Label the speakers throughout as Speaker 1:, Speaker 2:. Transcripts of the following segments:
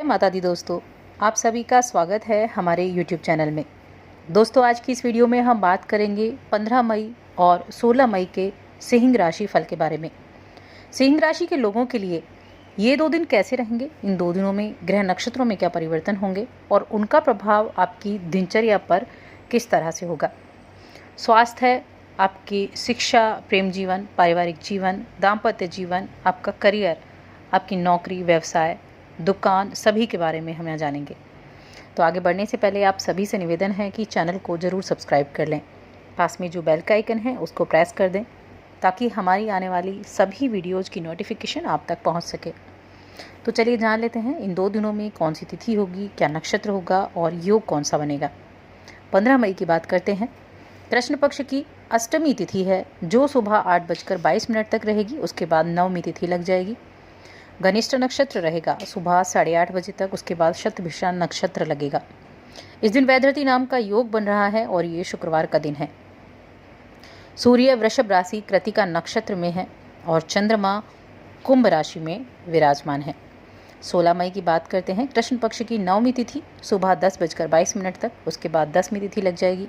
Speaker 1: माता दी दोस्तों, आप सभी का स्वागत है हमारे YouTube चैनल में। दोस्तों, आज की इस वीडियो में हम बात करेंगे 15 मई और 16 मई के सिंह राशि फल के बारे में। सिंह राशि के लोगों के लिए ये 2 दिन कैसे रहेंगे, इन 2 दिनों में ग्रह नक्षत्रों में क्या परिवर्तन होंगे और उनका प्रभाव आपकी दिनचर्या पर किस तरह से होगा। स्वास्थ्य, आपकी शिक्षा, प्रेम जीवन, पारिवारिक जीवन, दाम्पत्य जीवन, आपका करियर, आपकी नौकरी, व्यवसाय, दुकान, सभी के बारे में हम यहाँ जानेंगे। तो आगे बढ़ने से पहले आप सभी से निवेदन है कि चैनल को ज़रूर सब्सक्राइब कर लें। पास में जो बेल का आइकन है उसको प्रेस कर दें ताकि हमारी आने वाली सभी वीडियोज़ की नोटिफिकेशन आप तक पहुँच सके। तो चलिए जान लेते हैं इन 2 दिनों में कौन सी तिथि होगी, क्या नक्षत्र होगा और योग कौन सा बनेगा। 15 मई की बात करते हैं। कृष्ण पक्ष की अष्टमी तिथि है जो सुबह 8:22 तक रहेगी। उसके बाद नवमी तिथि लग जाएगी। घनिष्ठ नक्षत्र रहेगा सुबह 8:30 बजे तक। उसके बाद शतभिषा नक्षत्र लगेगा। इस दिन वैधरती नाम का योग बन रहा है और ये शुक्रवार का दिन है। सूर्य वृषभ राशि कृतिका नक्षत्र में है और चंद्रमा कुंभ राशि में विराजमान है। 16 मई की बात करते हैं। कृष्ण पक्ष की नवमी तिथि सुबह 10:22 तक। उसके बाद 10वीं तिथि लग जाएगी।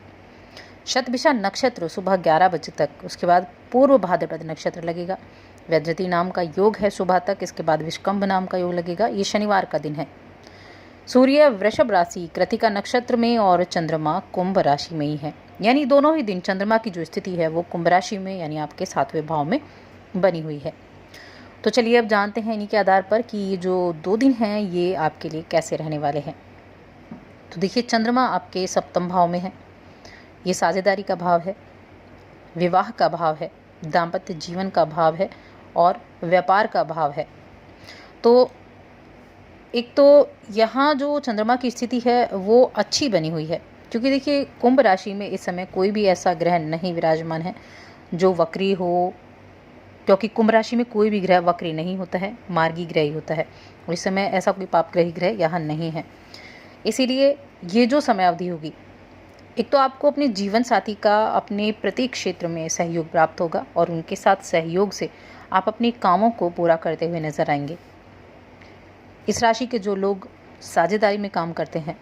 Speaker 1: शतभिषा नक्षत्र सुबह 11 बजे तक। उसके बाद पूर्व भाद्रपद नक्षत्र लगेगा। वैधरती नाम का योग है सुबह तक। इसके बाद विष्कंभ नाम का योग लगेगा। ये शनिवार का दिन है। सूर्य वृषभ राशि कृतिका नक्षत्र में और चंद्रमा कुंभ राशि में ही है, यानी दोनों ही दिन चंद्रमा की जो स्थिति है वो कुंभ राशि में यानी आपके 7वें भाव में बनी हुई है। तो चलिए अब जानते हैं इन्हीं के आधार पर कि ये जो 2 दिन हैं ये आपके लिए कैसे रहने वाले हैं। तो देखिए, चंद्रमा आपके 7वें भाव में है। ये साझेदारी का भाव है, विवाह का भाव है, दाम्पत्य जीवन का भाव है और व्यापार का भाव है। तो एक तो यहाँ जो चंद्रमा की स्थिति है वो अच्छी बनी हुई है, क्योंकि देखिए कुंभ राशि में इस समय कोई भी ऐसा ग्रह नहीं विराजमान है जो वक्री हो, क्योंकि कुंभ राशि में कोई भी ग्रह वक्री नहीं होता है, मार्गी ग्रह ही होता है। और इस समय ऐसा कोई पापग्रही ग्रह यहाँ नहीं है। इसीलिए ये जो समय अवधि होगी, एक तो आपको अपने जीवन साथी का अपने प्रत्येक क्षेत्र में सहयोग प्राप्त होगा और उनके साथ सहयोग से आप अपने कामों को पूरा करते हुए नजर आएंगे। इस राशि के जो लोग साझेदारी में काम करते हैं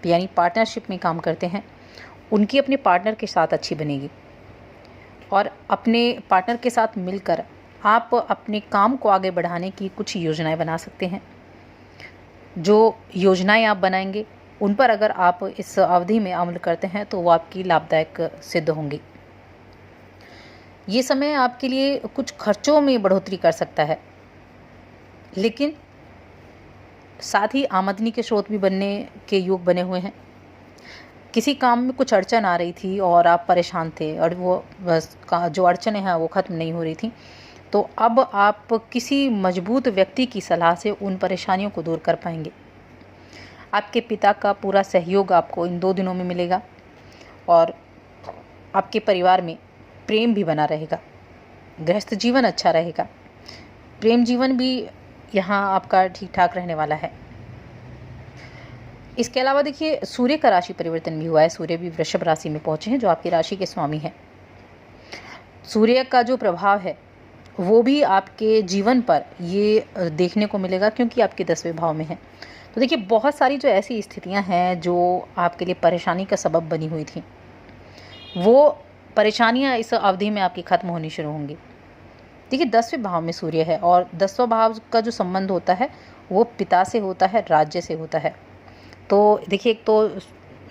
Speaker 1: यानी पार्टनरशिप में काम करते हैं, उनकी अपने पार्टनर के साथ अच्छी बनेगी और अपने पार्टनर के साथ मिलकर आप अपने काम को आगे बढ़ाने की कुछ योजनाएं बना सकते हैं। जो योजनाएं आप बनाएंगे उन पर अगर आप इस अवधि में अमल करते हैं तो वो आपकी लाभदायक सिद्ध होंगी। ये समय आपके लिए कुछ खर्चों में बढ़ोतरी कर सकता है, लेकिन साथ ही आमदनी के स्रोत भी बनने के योग बने हुए हैं। किसी काम में कुछ अड़चन आ रही थी और आप परेशान थे और वो जो अड़चनें हैं वो ख़त्म नहीं हो रही थी, तो अब आप किसी मजबूत व्यक्ति की सलाह से उन परेशानियों को दूर कर पाएंगे। आपके पिता का पूरा सहयोग आपको इन 2 दिनों में मिलेगा और आपके परिवार में प्रेम भी बना रहेगा। गृहस्थ जीवन अच्छा रहेगा। प्रेम जीवन भी यहाँ आपका ठीक ठाक रहने वाला है। इसके अलावा देखिए, सूर्य का राशि परिवर्तन भी हुआ है। सूर्य भी वृषभ राशि में पहुँचे हैं जो आपकी राशि के स्वामी हैं। सूर्य का जो प्रभाव है वो भी आपके जीवन पर ये देखने को मिलेगा, क्योंकि आपके 10वें भाव में है। तो देखिए, बहुत सारी जो ऐसी स्थितियां हैं जो आपके लिए परेशानी का सबब बनी हुई थी, वो परेशानियां इस अवधि में आपकी ख़त्म होनी शुरू होंगी। देखिए, 10वें भाव में सूर्य है और 10वां भाव का जो संबंध होता है वो पिता से होता है, राज्य से होता है। तो देखिए, एक तो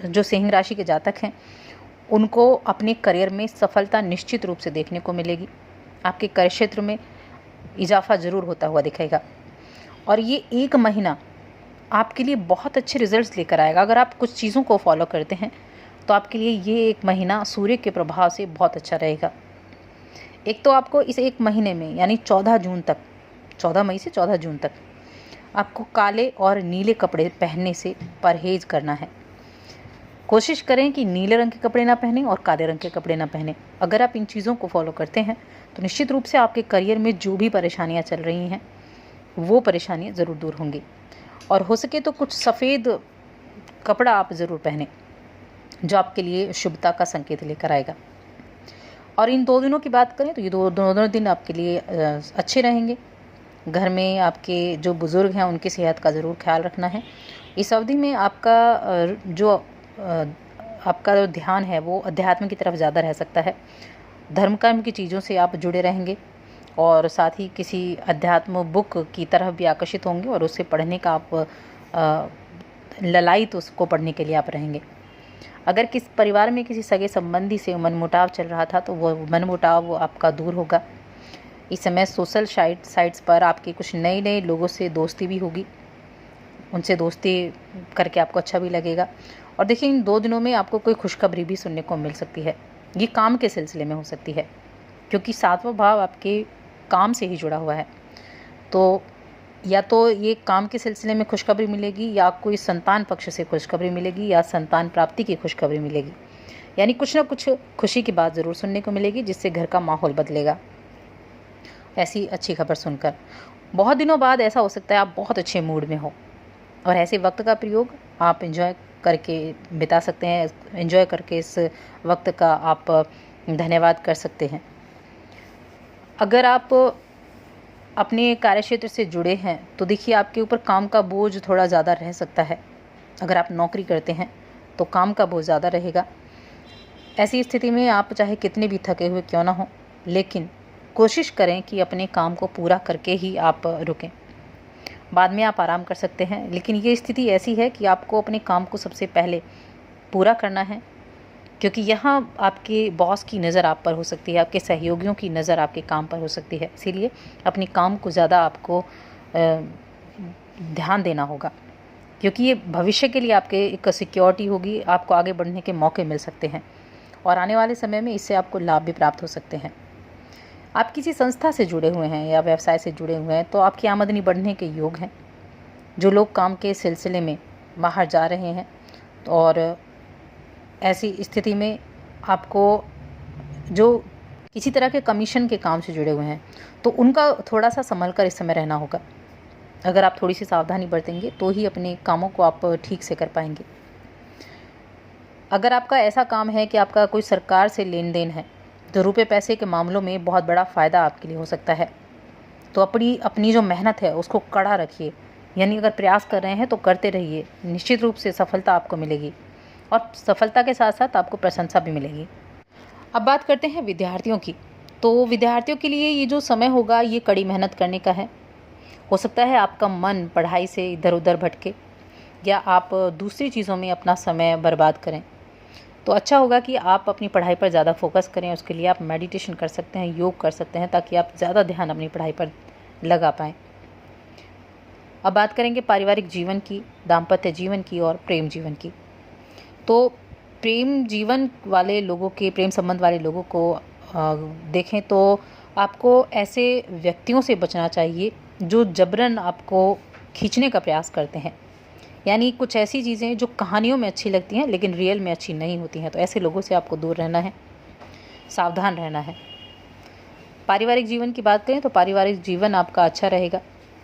Speaker 1: जो सिंह राशि के जातक हैं उनको अपने करियर में सफलता निश्चित रूप से देखने को मिलेगी। आपके कार्य क्षेत्र में इजाफा ज़रूर होता हुआ दिखेगा और ये 1 महीना आपके लिए बहुत अच्छे रिजल्ट्स लेकर आएगा। अगर आप कुछ चीज़ों को फॉलो करते हैं तो आपके लिए ये 1 महीना सूर्य के प्रभाव से बहुत अच्छा रहेगा। एक तो आपको इस 1 महीने में यानी 14 जून तक, 14 मई से 14 जून तक आपको काले और नीले कपड़े पहनने से परहेज करना है। कोशिश करें कि नीले रंग के कपड़े ना पहनें और काले रंग के कपड़े ना पहनें। अगर आप इन चीज़ों को फॉलो करते हैं तो निश्चित रूप से आपके करियर में जो भी परेशानियां चल रही हैं वो परेशानियां ज़रूर दूर होंगी। और हो सके तो कुछ सफ़ेद कपड़ा आप ज़रूर पहनें जो आपके लिए शुभता का संकेत लेकर आएगा। और इन 2 दिनों की बात करें तो ये दोनों दिन आपके लिए अच्छे रहेंगे। घर में आपके जो बुज़ुर्ग हैं उनकी सेहत का ज़रूर ख्याल रखना है। इस अवधि में आपका आपका जो ध्यान है वो अध्यात्म की तरफ ज़्यादा रह सकता है। धर्म कर्म की चीज़ों से आप जुड़े रहेंगे और साथ ही किसी अध्यात्म बुक की तरफ भी आकर्षित होंगे और उसे पढ़ने का आप ललायत उसको पढ़ने के लिए आप रहेंगे। अगर किस परिवार में किसी सगे संबंधी से मनमुटाव चल रहा था तो वो मनमुटाव वो आपका दूर होगा। इस समय सोशल साइट्स पर आपके कुछ नए लोगों से दोस्ती भी होगी, उनसे दोस्ती करके आपको अच्छा भी लगेगा। और देखिए इन 2 दिनों में आपको कोई खुशखबरी भी सुनने को मिल सकती है। ये काम के सिलसिले में हो सकती है क्योंकि 7वां भाव आपके काम से ही जुड़ा हुआ है। तो या तो ये काम के सिलसिले में खुशखबरी मिलेगी या कोई संतान पक्ष से खुशखबरी मिलेगी या संतान प्राप्ति की खुशखबरी मिलेगी। यानी कुछ ना कुछ खुशी की बात ज़रूर सुनने को मिलेगी जिससे घर का माहौल बदलेगा ऐसी अच्छी खबर सुनकर। बहुत दिनों बाद ऐसा हो सकता है आप बहुत अच्छे मूड में हो और ऐसे वक्त का प्रयोग आप एंजॉय करके बिता सकते हैं। एंजॉय करके इस वक्त का आप धन्यवाद कर सकते हैं। अगर आप अपने कार्यक्षेत्र से जुड़े हैं तो देखिए आपके ऊपर काम का बोझ थोड़ा ज़्यादा रह सकता है। अगर आप नौकरी करते हैं तो काम का बोझ ज़्यादा रहेगा। ऐसी स्थिति में आप चाहे कितने भी थके हुए क्यों ना हो, लेकिन कोशिश करें कि अपने काम को पूरा करके ही आप रुकें। बाद में आप आराम कर सकते हैं, लेकिन ये स्थिति ऐसी है कि आपको अपने काम को सबसे पहले पूरा करना है क्योंकि यहाँ आपके बॉस की नज़र आप पर हो सकती है, आपके सहयोगियों की नज़र आपके काम पर हो सकती है। इसीलिए अपने काम को ज़्यादा आपको ध्यान देना होगा क्योंकि ये भविष्य के लिए आपके एक सिक्योरिटी होगी, आपको आगे बढ़ने के मौके मिल सकते हैं और आने वाले समय में इससे आपको लाभ भी प्राप्त हो सकते हैं। आप किसी संस्था से जुड़े हुए हैं या व्यवसाय से जुड़े हुए हैं तो आपकी आमदनी बढ़ने के योग हैं। जो लोग काम के सिलसिले में बाहर जा रहे हैं और ऐसी स्थिति में आपको जो किसी तरह के कमीशन के काम से जुड़े हुए हैं तो उनका थोड़ा सा संभल कर इस समय रहना होगा। अगर आप थोड़ी सी सावधानी बरतेंगे तो ही अपने कामों को आप ठीक से कर पाएंगे। अगर आपका ऐसा काम है कि आपका कोई सरकार से लेन देन है तो रुपए पैसे के मामलों में बहुत बड़ा फ़ायदा आपके लिए हो सकता है। तो अपनी जो मेहनत है उसको कड़ा रखिए, यानी अगर प्रयास कर रहे हैं तो करते रहिए। निश्चित रूप से सफलता आपको मिलेगी और सफलता के साथ साथ आपको प्रशंसा भी मिलेगी। अब बात करते हैं विद्यार्थियों की। तो विद्यार्थियों के लिए ये जो समय होगा ये कड़ी मेहनत करने का है। हो सकता है आपका मन पढ़ाई से इधर उधर भटके या आप दूसरी चीज़ों में अपना समय बर्बाद करें। तो अच्छा होगा कि आप अपनी पढ़ाई पर ज़्यादा फोकस करें। उसके लिए आप मेडिटेशन कर सकते हैं, योग कर सकते हैं ताकि आप ज़्यादा ध्यान अपनी पढ़ाई पर लगा पाएँ। अब बात करेंगे पारिवारिक जीवन की, दाम्पत्य जीवन की और प्रेम जीवन की। तो प्रेम जीवन वाले लोगों के, प्रेम संबंध वाले लोगों को देखें तो आपको ऐसे व्यक्तियों से बचना चाहिए जो जबरन आपको खींचने का प्रयास करते हैं। यानी कुछ ऐसी चीज़ें जो कहानियों में अच्छी लगती हैं लेकिन रियल में अच्छी नहीं होती हैं। तो ऐसे लोगों से आपको दूर रहना है, सावधान रहना है। पारिवारिक जीवन की बात करें तो पारिवारिक जीवन आपका अच्छा रहेगा,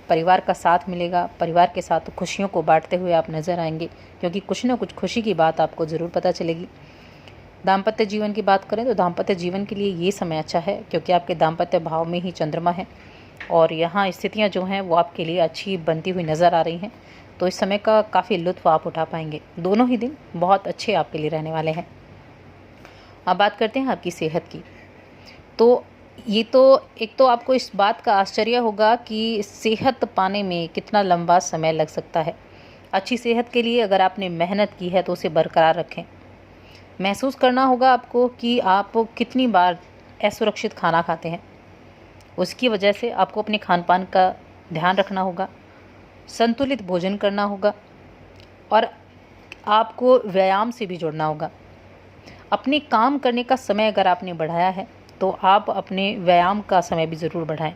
Speaker 1: परिवार का साथ मिलेगा, परिवार के साथ खुशियों को बांटते हुए आप नज़र आएंगे क्योंकि कुछ ना कुछ खुशी की बात आपको ज़रूर पता चलेगी। दाम्पत्य जीवन की बात करें तो दाम्पत्य जीवन के लिए ये समय अच्छा है क्योंकि आपके दाम्पत्य भाव में ही चंद्रमा है और यहाँ स्थितियाँ जो हैं वो आपके लिए अच्छी बनती हुई नज़र आ रही हैं। तो इस समय का काफ़ी लुत्फ़ आप उठा पाएंगे। दोनों ही दिन बहुत अच्छे आपके लिए रहने वाले हैं। अब बात करते हैं आपकी सेहत की। तो ये तो एक तो आपको इस बात का आश्चर्य होगा कि सेहत पाने में कितना लंबा समय लग सकता है। अच्छी सेहत के लिए अगर आपने मेहनत की है तो उसे बरकरार रखें। महसूस करना होगा आपको कि आप कितनी बार असुरक्षित खाना खाते हैं। उसकी वजह से आपको अपने खान पान का ध्यान रखना होगा, संतुलित भोजन करना होगा और आपको व्यायाम से भी जुड़ना होगा। अपने काम करने का समय अगर आपने बढ़ाया है तो आप अपने व्यायाम का समय भी ज़रूर बढ़ाएं।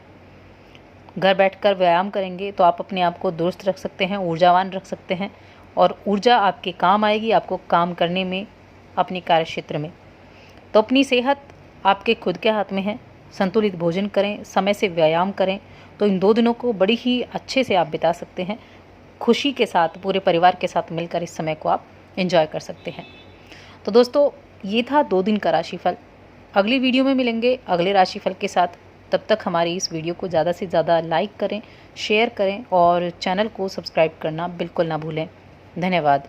Speaker 1: घर बैठकर व्यायाम करेंगे तो आप अपने आप को दुरुस्त रख सकते हैं, ऊर्जावान रख सकते हैं और ऊर्जा आपके काम आएगी आपको काम करने में, अपने कार्यक्षेत्र में। तो अपनी सेहत आपके खुद के हाथ में है। संतुलित भोजन करें, समय से व्यायाम करें तो इन 2 दिनों को बड़ी ही अच्छे से आप बिता सकते हैं। खुशी के साथ पूरे परिवार के साथ मिलकर इस समय को आप एंजॉय कर सकते हैं। तो दोस्तों ये था 2 दिन का राशिफल। अगली वीडियो में मिलेंगे अगले राशिफल के साथ। तब तक हमारी इस वीडियो को ज़्यादा से ज़्यादा लाइक करें, शेयर करें और चैनल को सब्सक्राइब करना बिल्कुल ना भूलें। धन्यवाद।